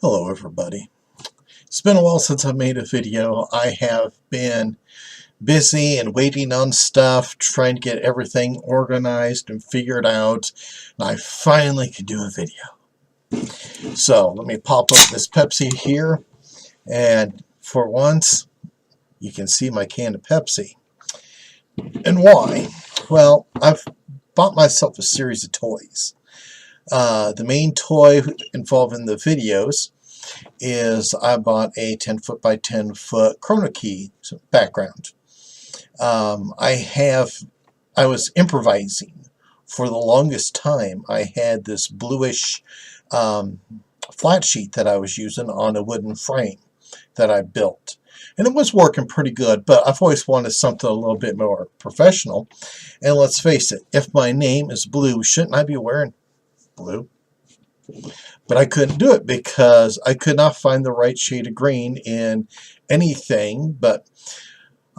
Hello everybody. It's been a while since I made a video. I have been busy and waiting on stuff, trying to get everything organized and figured out, and I finally could do a video. So let me pop up this Pepsi here, and for once you can see my can of Pepsi. And why? Well, I've bought myself a series of toys. The main toy involved in the videos is I bought a 10-foot by 10-foot Chrono Key background. I was improvising for the longest time. I had this bluish flat sheet that I was using on a wooden frame that I built. And it was working pretty good, but I've always wanted something a little bit more professional. And let's face it, if my name is blue, shouldn't I be wearing blue? But I couldn't do it because I could not find the right shade of green in anything. But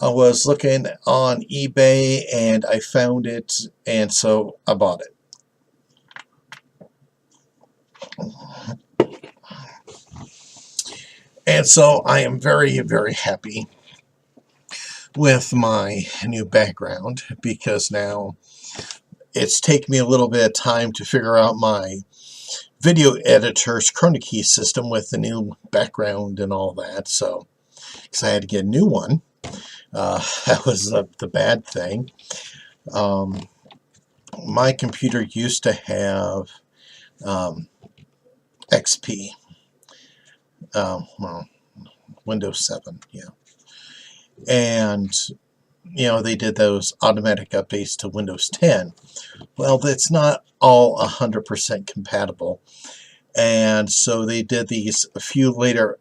I was looking on eBay and I found it, and so I bought it. And so I am very, very happy with my new background, because now it's taken me a little bit of time to figure out my video editor's Chrono Key system with the new background and all that. So, because I had to get a new one. That was the bad thing. My computer used to have XP. Well, Windows 7, yeah. And, you know, they did those automatic updates to Windows 10. Well, that's not all 100% compatible. And so they did these a few later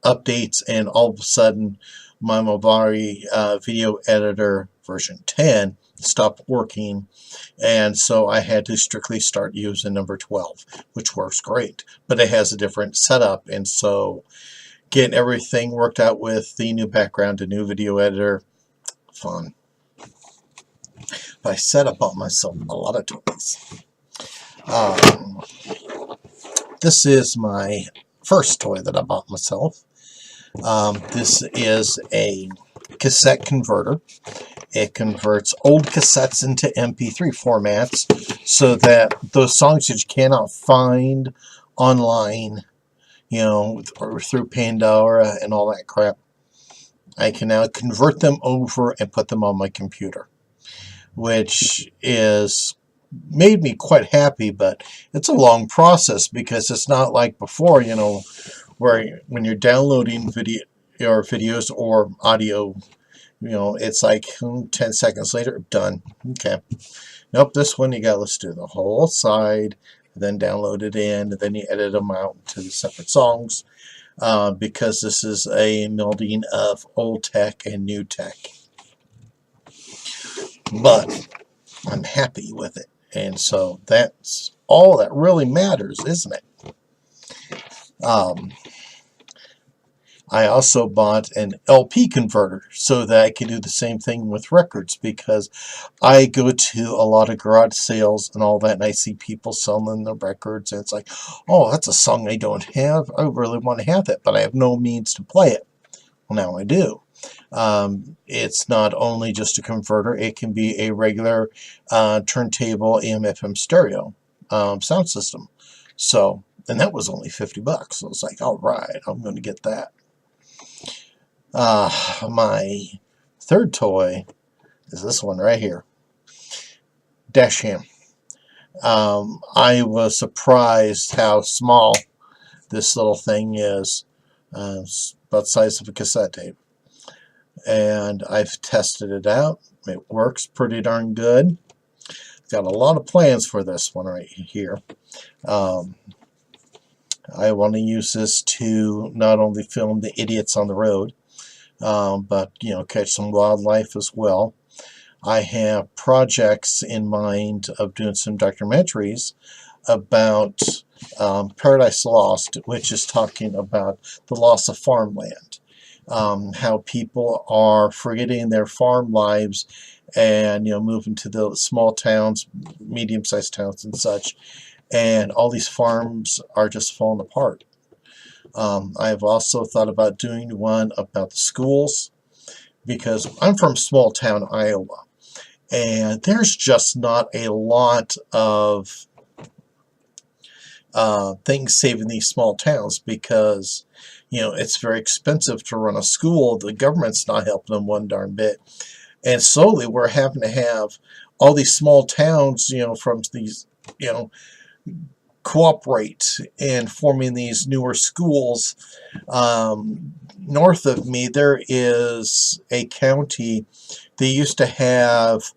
updates, and all of a sudden my Mobari video editor version 10 stopped working, and so I had to strictly start using number 12, which works great, but it has a different setup. And so getting everything worked out with the new background, the new video editor, fun. But I said I bought myself a lot of toys. This is my first toy that I bought myself. This is a cassette converter. It converts old cassettes into MP3 formats so that those songs that you cannot find online, you know, or through Pandora and all that crap, I can now convert them over and put them on my computer, which is made me quite happy. But it's a long process, because it's not like before, you know, where when you're downloading videos or audio, you know, it's like 10 seconds later, done. Okay. Nope, this one you got, let's do the whole side, then download it in, and then you edit them out to the separate songs, because this is a melding of old tech and new tech. But I'm happy with it, and so that's all that really matters, isn't it? I also bought an LP converter so that I could do the same thing with records, because I go to a lot of garage sales and all that, and I see people selling the records, and it's like, oh, that's a song I don't have. I really want to have that, but I have no means to play it. Well, now I do. It's not only just a converter, it can be a regular turntable AM/FM stereo sound system. So, and that was only $50. So it's like, all right, I'm going to get that. My third toy is this one right here, dash cam. I was surprised how small this little thing is. It's about the size of a cassette tape, and I've tested it out. It works pretty darn good. Got a lot of plans for this one right here. I want to use this to not only film the idiots on the road, but, you know, catch some wildlife as well. I have projects in mind of doing some documentaries about Paradise Lost, which is talking about the loss of farmland, how people are forgetting their farm lives and, you know, moving to the small towns, medium-sized towns and such, and all these farms are just falling apart. I've also thought about doing one about the schools, because I'm from small town Iowa, and there's just not a lot of things saving these small towns, because it's very expensive to run a school. The government's not helping them one darn bit, and slowly we're having to have all these small towns, from these, cooperate in forming these newer schools. North of me, there is a county. They used to have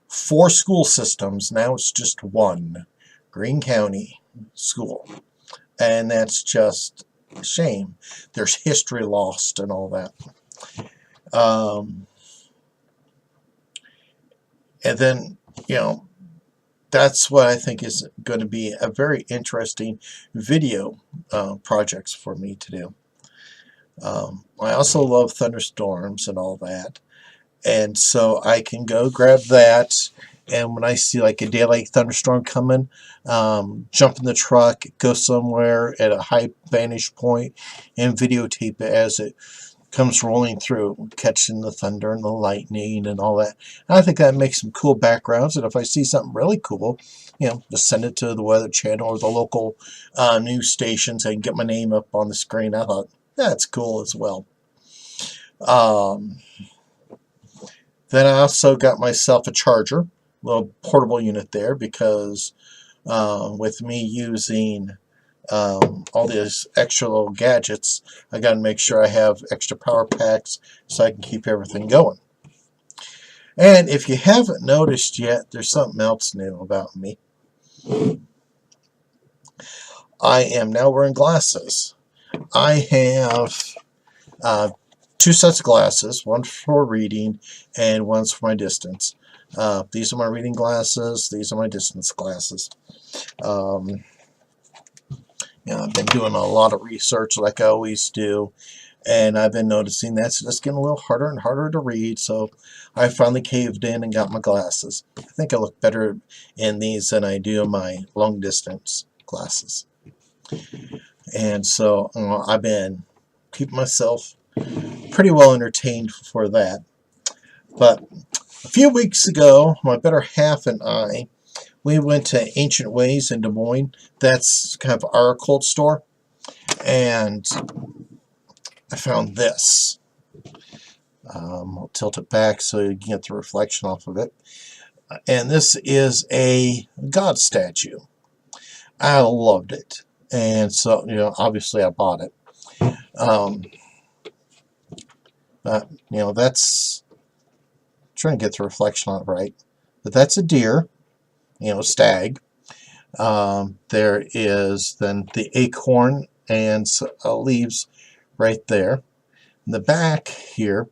4 school systems. Now it's just one, Greene County School. And that's just a shame. There's history lost and all that. And then, that's what I think is going to be a very interesting video projects for me to do. I also love thunderstorms and all that. And so I can go grab that, and when I see like a daylight thunderstorm coming, jump in the truck, go somewhere at a high vantage point, and videotape it as it comes rolling through, catching the thunder and the lightning and all that. And I think that makes some cool backgrounds, and if I see something really cool, just send it to the Weather Channel or the local news stations and get my name up on the screen. I thought that's cool as well. Then I also got myself a charger, a little portable unit there, because with me using all these extra little gadgets, I got to make sure I have extra power packs so I can keep everything going. And if you haven't noticed yet, there's something else new about me. I am now wearing glasses. I have 2 sets of glasses, one for reading and one's for my distance. These are my reading glasses, these are my distance glasses. I've been doing a lot of research like I always do, and I've been noticing that's just getting a little harder and harder to read, so I finally caved in and got my glasses. I think I look better in these than I do in my long distance glasses. And so I've been keeping myself pretty well entertained for that. But a few weeks ago, my better half and I, we went to Ancient Ways in Des Moines. That's kind of our occult store. And I found this. I'll tilt it back so you can get the reflection off of it. And this is a God statue. I loved it. And so, obviously I bought it. But, that's, trying to get the reflection on it right. But that's a deer, stag. There is then the acorn and leaves right there. In the back here,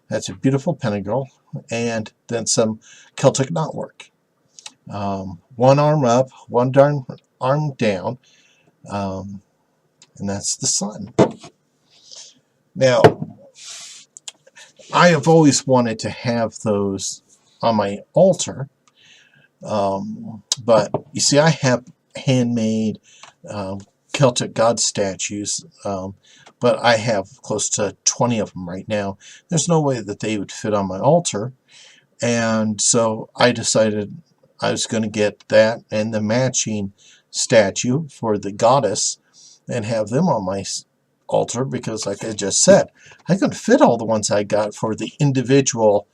that's a beautiful pentacle, and then some Celtic knotwork. One arm up, one arm down, and that's the sun. Now, I have always wanted to have those on my altar, but you see, I have handmade Celtic god statues, but I have close to 20 of them right now. There's no way that they would fit on my altar, and so I decided I was going to get that and the matching statue for the goddess and have them on my altar, because like I just said, I couldn't fit all the ones I got for the individual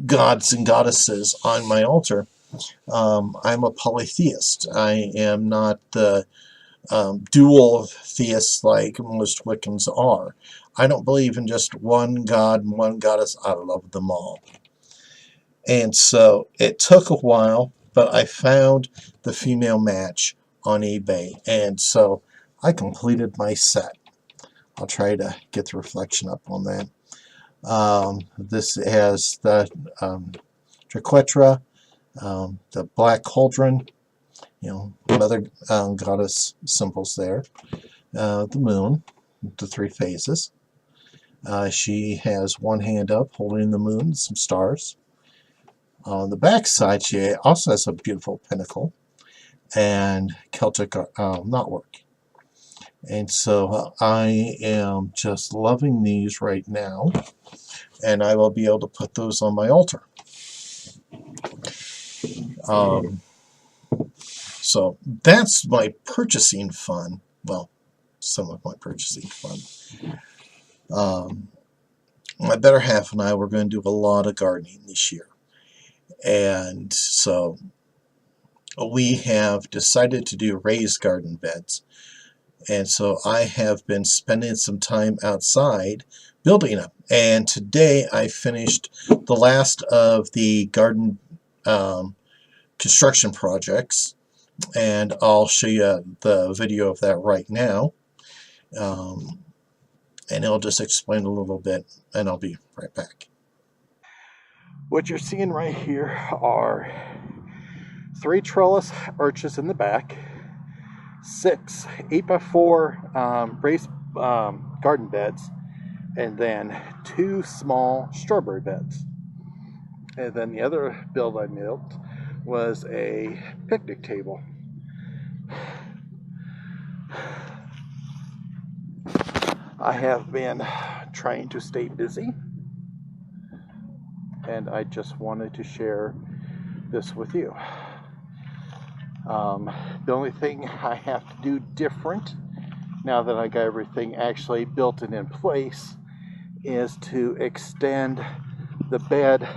gods and goddesses on my altar. I'm a polytheist. I am not the dual theist like most Wiccans are. I don't believe in just one god and one goddess. I love them all. And so it took a while, but I found the female match on eBay, and so I completed my set. I'll try to get the reflection up on that. This has the triquetra, the black cauldron, other goddess symbols there. The moon, the 3 phases. She has one hand up holding the moon and some stars. On the back side, she also has a beautiful pinnacle and Celtic knotwork. And so I am just loving these right now, and I will be able to put those on my altar. So that's my purchasing fun. Well, some of my purchasing fun. My better half and I were going to do a lot of gardening this year. And so we have decided to do raised garden beds. And so I have been spending some time outside building them. And today I finished the last of the garden construction projects. And I'll show you the video of that right now. And it'll just explain a little bit, and I'll be right back. What you're seeing right here are 3 trellis arches in the back, 6 8x4 raised garden beds, and then 2 small strawberry beds. And then the other build I built was a picnic table. I have been trying to stay busy, and I just wanted to share this with you. The only thing I have to do different now that I got everything actually built and in place is to extend the bed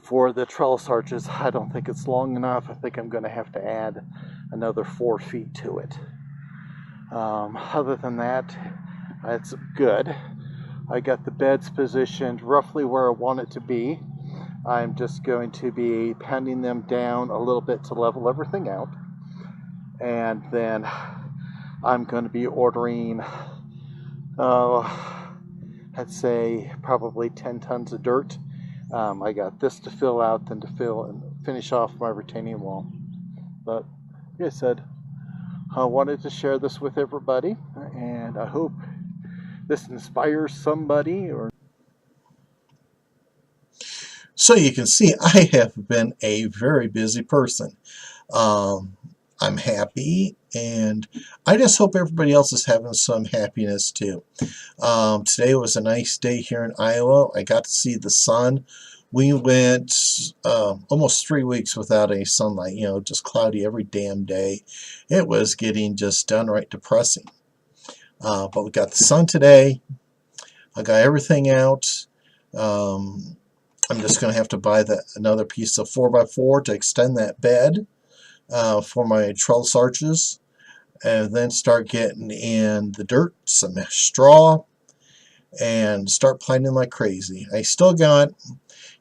for the trellis arches. I don't think it's long enough. I think I'm going to have to add another 4 feet to it. Other than that, it's good. I got the beds positioned roughly where I want it to be. I'm just going to be pounding them down a little bit to level everything out. And then I'm going to be ordering, I'd say probably 10 tons of dirt. I got this to fill out, then to fill and finish off my retaining wall. But like I said, I wanted to share this with everybody, and I hope this inspires somebody. So you can see I have been a very busy person. I'm happy, and I just hope everybody else is having some happiness too. Today was a nice day here in Iowa. I got to see the sun. We went almost 3 weeks without any sunlight, just cloudy every damn day. It was getting just downright depressing. But we got the sun today. I got everything out. I'm just going to have to buy another piece of 4x4 to extend that bed for my trellis arches, and then start getting in the dirt, some straw, and start planting like crazy. I still got,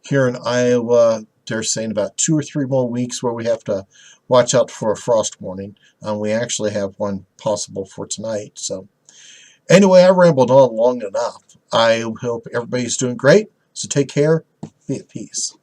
here in Iowa, they're saying about 2 or 3 more weeks where we have to watch out for a frost warning. We actually have one possible for tonight. So anyway, I rambled on long enough. I hope everybody's doing great. So take care. Be at peace.